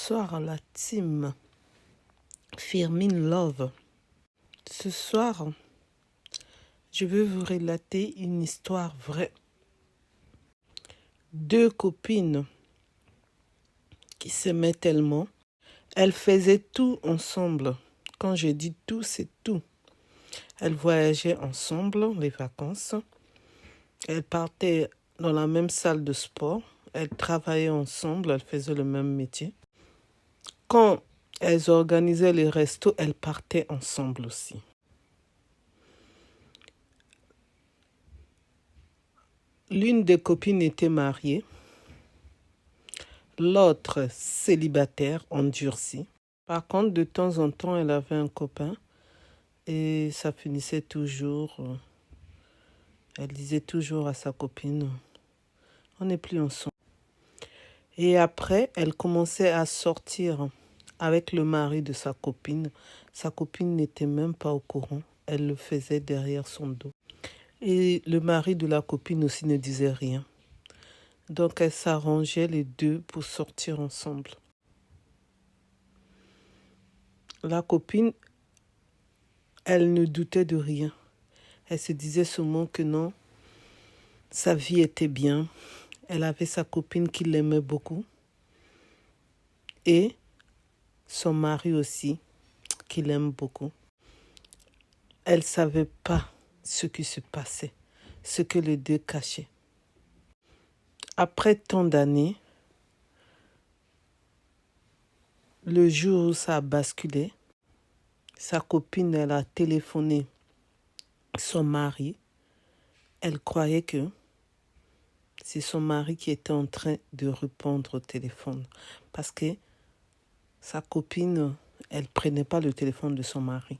Bonsoir à la team Firmin Love. Ce soir, je vais vous relater une histoire vraie. Deux copines qui s'aimaient tellement, elles faisaient tout ensemble. Quand je dis tout, c'est tout. Elles voyageaient ensemble les vacances. Elles partaient dans la même salle de sport. Elles travaillaient ensemble, elles faisaient le même métier. Quand elles organisaient les restos, elles partaient ensemble aussi. L'une des copines était mariée, l'autre célibataire, endurcie. Par contre, de temps en temps, elle avait un copain et ça finissait toujours. Elle disait toujours à sa copine, on n'est plus ensemble. Et après, elle commençait à sortir avec le mari de sa copine. Sa copine n'était même pas au courant. Elle le faisait derrière son dos. Et le mari de la copine aussi ne disait rien. Donc, elles s'arrangeaient les deux pour sortir ensemble. La copine, elle ne doutait de rien. Elle se disait seulement que non, sa vie était bien. Elle avait sa copine qui l'aimait beaucoup. Et son mari aussi, qui l'aime beaucoup. Elle ne savait pas ce qui se passait, ce que les deux cachaient. Après tant d'années, le jour où ça a basculé, sa copine, elle a téléphoné son mari. Elle croyait que c'est son mari qui était en train de répondre au téléphone. Parce que sa copine, elle ne prenait pas le téléphone de son mari.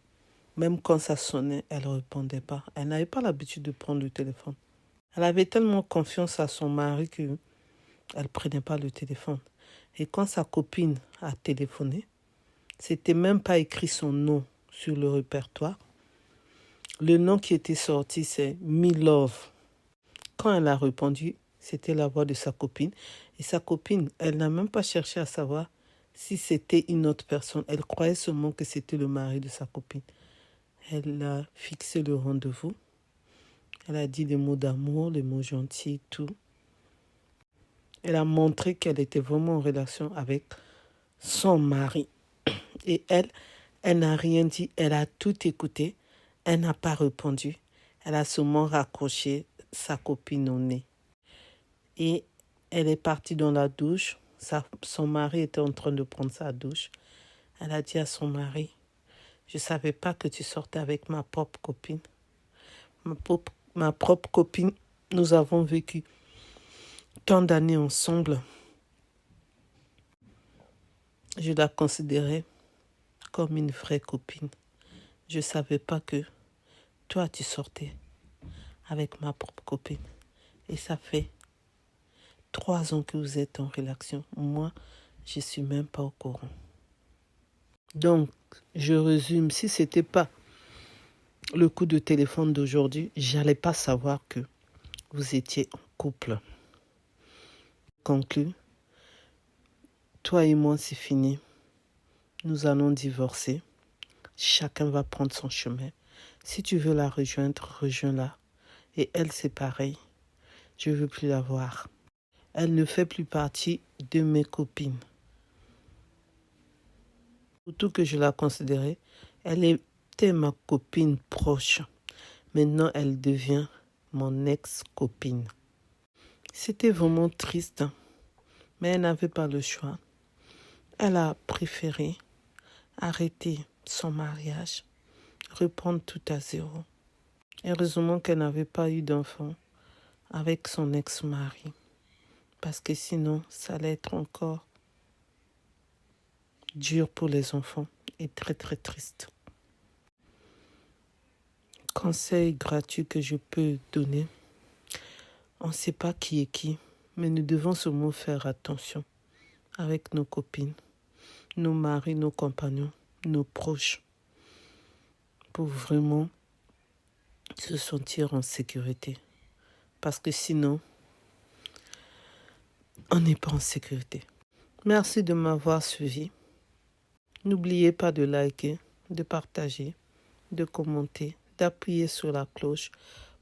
Même quand ça sonnait, elle ne répondait pas. Elle n'avait pas l'habitude de prendre le téléphone. Elle avait tellement confiance à son mari qu'elle ne prenait pas le téléphone. Et quand sa copine a téléphoné, c'était même pas écrit son nom sur le répertoire. Le nom qui était sorti, c'est Me Love. Quand elle a répondu, c'était la voix de sa copine. Et sa copine, elle n'a même pas cherché à savoir si c'était une autre personne. Elle croyait seulement que c'était le mari de sa copine. Elle a fixé le rendez-vous. Elle a dit les mots d'amour, les mots gentils, tout. Elle a montré qu'elle était vraiment en relation avec son mari. Et elle n'a rien dit. Elle a tout écouté. Elle n'a pas répondu. Elle a seulement raccroché sa copine au nez. Et elle est partie dans la douche. Son mari était en train de prendre sa douche. Elle a dit à son mari, je ne savais pas que tu sortais avec ma propre copine. Ma propre copine, nous avons vécu tant d'années ensemble. Je la considérais comme une vraie copine. Je ne savais pas que toi, tu sortais avec ma propre copine. Et ça fait 3 ans que vous êtes en relation. Moi, je ne suis même pas au courant. Donc, je résume, si ce n'était pas le coup de téléphone d'aujourd'hui, je n'allais pas savoir que vous étiez en couple. Conclu, toi et moi, c'est fini. Nous allons divorcer. Chacun va prendre son chemin. Si tu veux la rejoindre, rejoins-la. Et elle, c'est pareil. Je ne veux plus la voir. Elle ne fait plus partie de mes copines. Surtout que je la considérais, elle était ma copine proche. Maintenant, elle devient mon ex-copine. C'était vraiment triste, mais elle n'avait pas le choix. Elle a préféré arrêter son mariage, reprendre tout à zéro. Heureusement qu'elle n'avait pas eu d'enfant avec son ex-mari, parce que sinon, ça allait être encore dur pour les enfants et très très triste. Conseil gratuit que je peux donner, on ne sait pas qui est qui, mais nous devons seulement faire attention avec nos copines, nos maris, nos compagnons, nos proches, pour vraiment se sentir en sécurité. Parce que sinon, on n'est pas en sécurité. Merci de m'avoir suivi. N'oubliez pas de liker, de partager, de commenter, d'appuyer sur la cloche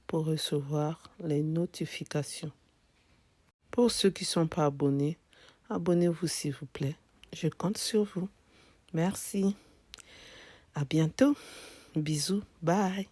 pour recevoir les notifications. Pour ceux qui ne sont pas abonnés, abonnez-vous s'il vous plaît. Je compte sur vous. Merci. À bientôt. Bisous. Bye.